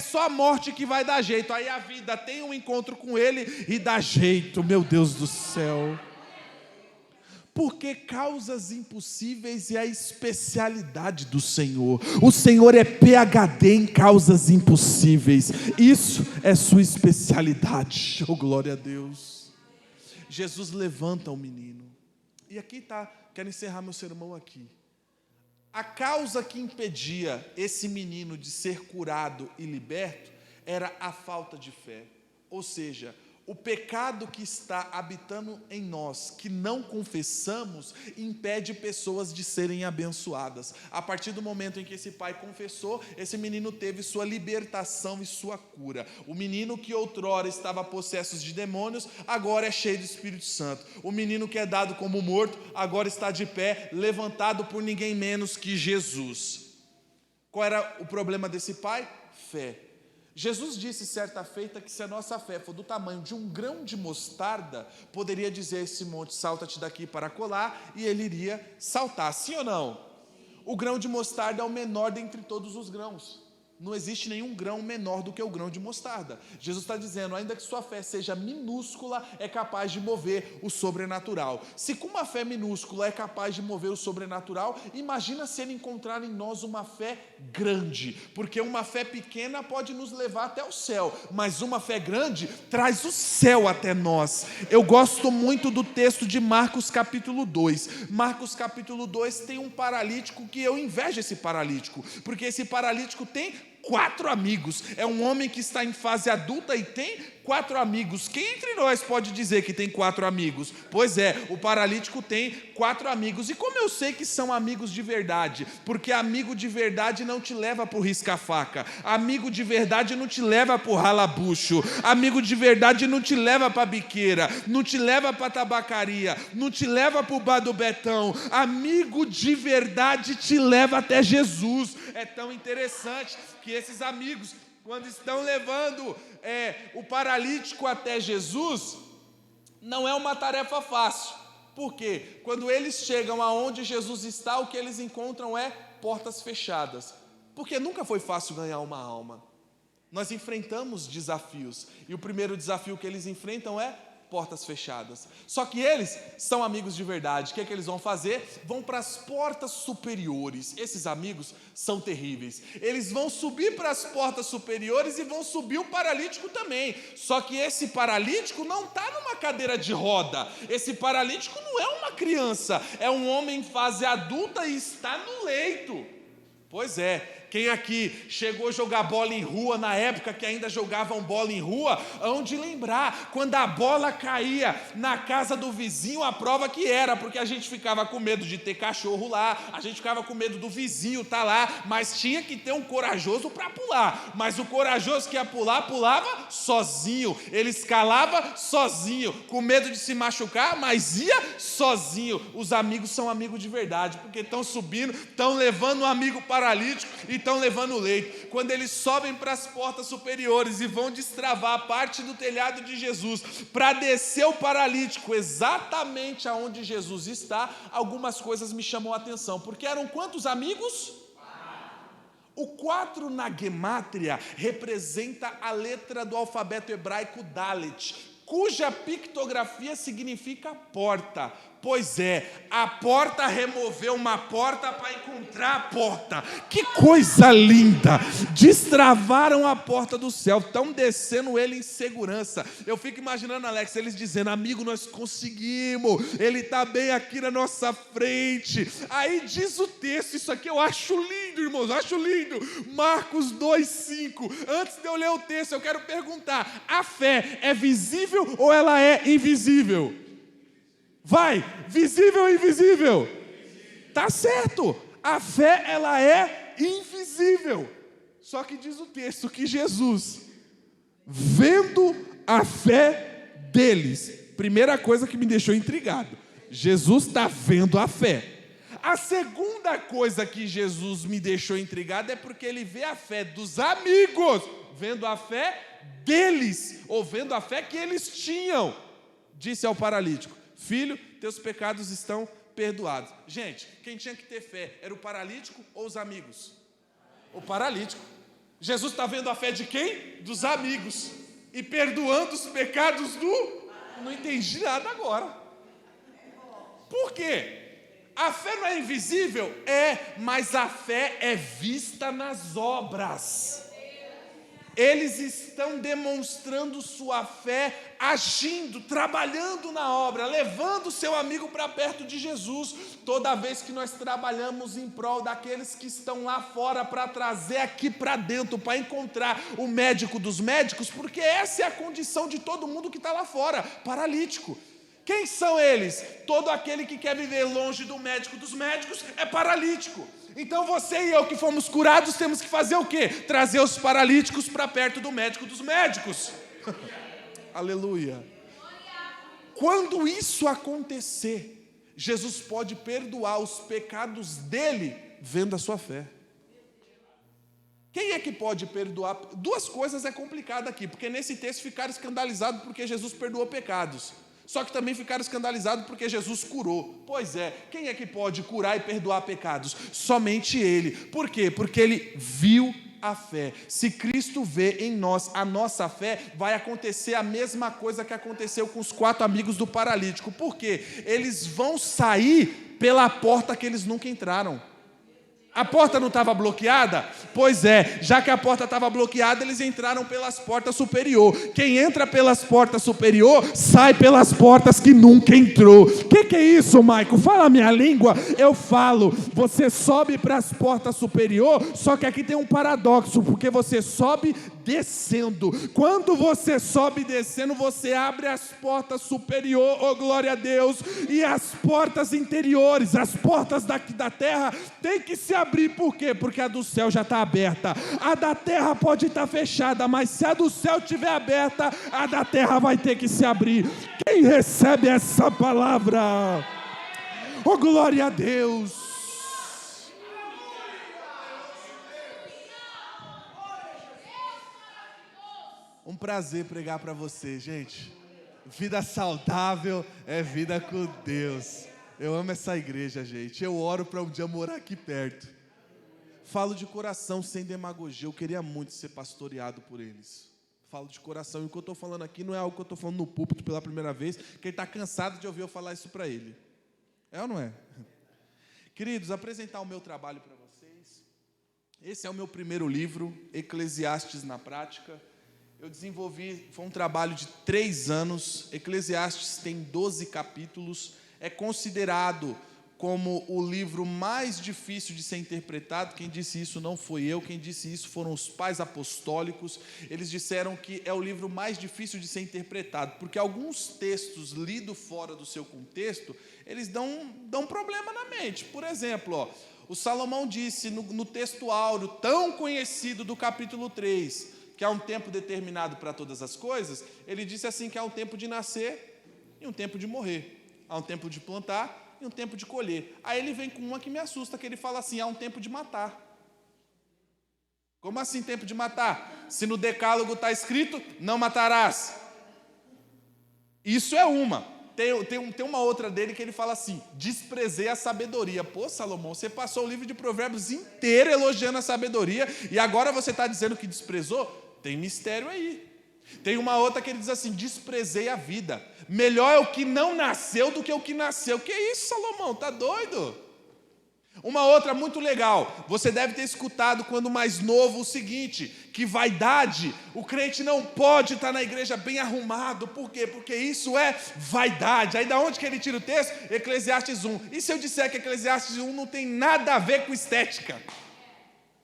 só a morte que vai dar jeito. Aí a vida tem um encontro com ele e dá jeito, meu Deus do céu. Porque causas impossíveis é a especialidade do Senhor. O Senhor é PhD em causas impossíveis. Isso é sua especialidade. Oh, glória a Deus. Jesus levanta o menino. E aqui está, quero encerrar meu sermão aqui. A causa que impedia esse menino de ser curado e liberto era a falta de fé. Ou seja, o pecado que está habitando em nós, que não confessamos, impede pessoas de serem abençoadas. A partir do momento em que esse pai confessou, esse menino teve sua libertação e sua cura. O menino que outrora estava possesso de demônios, agora é cheio do Espírito Santo. O menino que é dado como morto, agora está de pé, levantado por ninguém menos que Jesus. Qual era o problema desse pai? Fé. Jesus disse certa feita que se a nossa fé for do tamanho de um grão de mostarda, poderia dizer a esse monte, salta-te daqui para colar, e ele iria saltar, sim ou não? O grão de mostarda é o menor dentre todos os grãos. Não existe nenhum grão menor do que o grão de mostarda. Jesus está dizendo, ainda que sua fé seja minúscula, é capaz de mover o sobrenatural. Se com uma fé minúscula é capaz de mover o sobrenatural, imagina se ele encontrar em nós uma fé grande. Porque uma fé pequena pode nos levar até o céu, mas uma fé grande traz o céu até nós. Eu gosto muito do texto de Marcos capítulo 2. Marcos capítulo 2 tem um paralítico que eu invejo esse paralítico, porque esse paralítico tem 4 amigos, é um homem que está em fase adulta e tem 4 amigos. Quem entre nós pode dizer que tem 4 amigos? Pois é, o paralítico tem 4 amigos. E como eu sei que são amigos de verdade? Porque amigo de verdade não te leva para o risca-faca, amigo de verdade não te leva para o ralabucho, amigo de verdade não te leva para a biqueira, não te leva para a tabacaria, não te leva para o bar do Betão. Amigo de verdade te leva até Jesus. É tão interessante que esses amigos, quando estão levando o paralítico até Jesus, não é uma tarefa fácil. Por quê? Quando eles chegam aonde Jesus está, o que eles encontram é portas fechadas. Porque nunca foi fácil ganhar uma alma. Nós enfrentamos desafios, e o primeiro desafio que eles enfrentam é portas fechadas. Só que eles são amigos de verdade. O que é que eles vão fazer? Vão para as portas superiores. Esses amigos são terríveis. Eles vão subir para as portas superiores e vão subir o paralítico também. Só que esse paralítico não está numa cadeira de roda. Esse paralítico não é uma criança. É um homem em fase adulta e está no leito. Pois é, Quem aqui chegou a jogar bola em rua, na época que ainda jogavam bola em rua, hão de lembrar, quando a bola caía na casa do vizinho, a prova que era, porque a gente ficava com medo de ter cachorro lá, a gente ficava com medo do vizinho estar lá, mas tinha que ter um corajoso para pular, mas o corajoso que ia pular, pulava sozinho, ele escalava sozinho, com medo de se machucar, mas ia sozinho. Os amigos são amigos de verdade, porque estão subindo, estão levando um amigo paralítico e estão levando o leite. Quando eles sobem para as portas superiores e vão destravar a parte do telhado de Jesus para descer o paralítico exatamente aonde Jesus está, algumas coisas me chamam a atenção, porque eram quantos amigos? O 4 na gemátria representa a letra do alfabeto hebraico Dalet, cuja pictografia significa porta. Pois é, a porta removeu uma porta para encontrar a porta. Que coisa linda! Destravaram a porta do céu, estão descendo ele em segurança. Eu fico imaginando, Alex, eles dizendo: amigo, nós conseguimos, ele está bem aqui na nossa frente. Aí diz o texto, isso aqui eu acho lindo, irmãos, acho lindo. Marcos 2,5. Antes de eu ler o texto, eu quero perguntar: a fé é visível ou ela é invisível? Vai, visível ou invisível? Tá certo, a fé ela é invisível. Só que diz o texto que Jesus, vendo a fé deles, primeira coisa que me deixou intrigado, Jesus está vendo a fé. A segunda coisa que Jesus me deixou intrigado é porque ele vê a fé dos amigos, vendo a fé deles, ou vendo a fé que eles tinham. Disse ao paralítico: filho, teus pecados estão perdoados. Gente, quem tinha que ter fé era o paralítico ou os amigos? O paralítico. Jesus está vendo a fé de quem? Dos amigos. E perdoando os pecados do... Não entendi nada agora. Por quê? A fé não é invisível? É, mas a fé é vista nas obras. Eles estão demonstrando sua fé, agindo, trabalhando na obra, levando o seu amigo para perto de Jesus. Toda vez que nós trabalhamos em prol daqueles que estão lá fora, para trazer aqui para dentro, para encontrar o médico dos médicos, porque essa é a condição de todo mundo que está lá fora, paralítico. Quem são eles? Todo aquele que quer viver longe do médico dos médicos é paralítico. Então você e eu que fomos curados temos que fazer o quê? Trazer os paralíticos para perto do médico dos médicos. Aleluia. Quando isso acontecer, Jesus pode perdoar os pecados dele vendo a sua fé. Quem é que pode perdoar? Duas coisas é complicado aqui, porque nesse texto ficaram escandalizados porque Jesus perdoou pecados. Só que também ficaram escandalizados porque Jesus curou. Pois é, quem é que pode curar e perdoar pecados? Somente Ele. Por quê? Porque Ele viu a fé. Se Cristo vê em nós a nossa fé, vai acontecer a mesma coisa que aconteceu com os 4 amigos do paralítico. Por quê? Eles vão sair pela porta que eles nunca entraram. A porta não estava bloqueada? Pois é, já que a porta estava bloqueada, eles entraram pelas portas superior. Quem entra pelas portas superior, sai pelas portas que nunca entrou. Que é isso, Maico? Fala a minha língua. Eu falo, você sobe para as portas superior, só que aqui tem um paradoxo, porque você sobe descendo. Quando você sobe descendo, você abre as portas superior, oh glória a Deus, e as portas interiores, as portas daqui da terra, tem que se abrir. Por quê? Porque a do céu já está aberta. A da terra pode estar fechada, mas se a do céu estiver aberta, a da terra vai ter que se abrir. Quem recebe essa palavra? Oh glória a Deus. Um prazer pregar para você, gente. Vida saudável é vida com Deus. Eu amo essa igreja, gente. Eu oro para um dia morar aqui perto. Falo de coração, sem demagogia. Eu queria muito ser pastoreado por eles. Falo de coração. E o que eu estou falando aqui não é algo que eu estou falando no púlpito pela primeira vez, que ele está cansado de ouvir eu falar isso para ele. É ou não é? Queridos, apresentar o meu trabalho para vocês. Esse é o meu primeiro livro, Eclesiastes na Prática. Eu desenvolvi, foi um trabalho de 3 anos. Eclesiastes tem 12 capítulos. É considerado como o livro mais difícil de ser interpretado. Quem disse isso não foi eu, quem disse isso foram os pais apostólicos. Eles disseram que é o livro mais difícil de ser interpretado, porque alguns textos lidos fora do seu contexto, eles dão problema na mente. Por exemplo, o Salomão disse no texto áureo, tão conhecido do capítulo 3, que há um tempo determinado para todas as coisas, ele disse assim que há um tempo de nascer e um tempo de morrer, há um tempo de plantar e um tempo de colher. Aí ele vem com uma que me assusta, que ele fala assim, há um tempo de matar. Como assim tempo de matar? Se no decálogo está escrito, não matarás. Isso é uma. Tem uma outra dele que ele fala assim, desprezei a sabedoria. Pô, Salomão, você passou o livro de Provérbios inteiro elogiando a sabedoria e agora você está dizendo que desprezou? Tem mistério aí. Tem uma outra que ele diz assim, desprezei a vida. Melhor é o que não nasceu do que o que nasceu. Que isso, Salomão? Tá doido? Uma outra muito legal. Você deve ter escutado quando mais novo o seguinte, que vaidade, o crente não pode estar na igreja bem arrumado. Por quê? Porque isso é vaidade. Aí da onde que ele tira o texto? Eclesiastes 1. E se eu disser que Eclesiastes 1 não tem nada a ver com estética?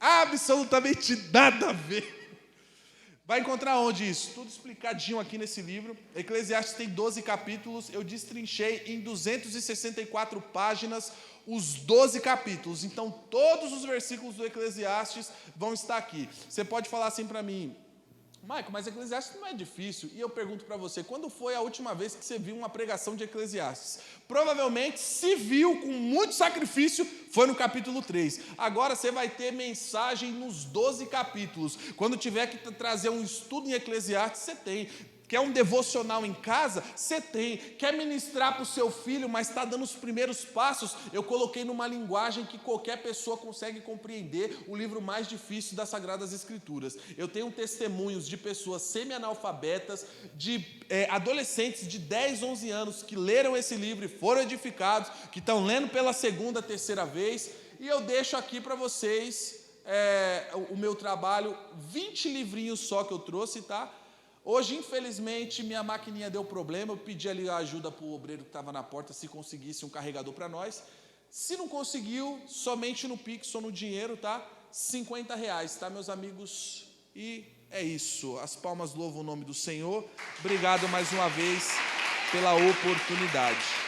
Absolutamente nada a ver. Vai encontrar onde isso? Tudo explicadinho aqui nesse livro. Eclesiastes tem 12 capítulos, eu destrinchei em 264 páginas os 12 capítulos. Então, todos os versículos do Eclesiastes vão estar aqui. Você pode falar assim para mim, Maico, mas Eclesiastes não é difícil. E eu pergunto para você, quando foi a última vez que você viu uma pregação de Eclesiastes? Provavelmente, se viu com muito sacrifício, foi no capítulo 3. Agora você vai ter mensagem nos 12 capítulos. Quando tiver que trazer um estudo em Eclesiastes, você tem. Quer um devocional em casa? Você tem. Quer ministrar para o seu filho, mas está dando os primeiros passos? Eu coloquei numa linguagem que qualquer pessoa consegue compreender, o livro mais difícil das Sagradas Escrituras. Eu tenho testemunhos de pessoas semi-analfabetas, de adolescentes de 10, 11 anos que leram esse livro e foram edificados, que estão lendo pela segunda, terceira vez. E eu deixo aqui para vocês o meu trabalho, 20 livrinhos só que eu trouxe, tá? Hoje, infelizmente, minha maquininha deu problema, eu pedi ali a ajuda para o obreiro que estava na porta, se conseguisse um carregador para nós. Se não conseguiu, somente no Pix ou no dinheiro, tá? R$50, tá, meus amigos? E é isso, as palmas louvam o nome do Senhor. Obrigado mais uma vez pela oportunidade.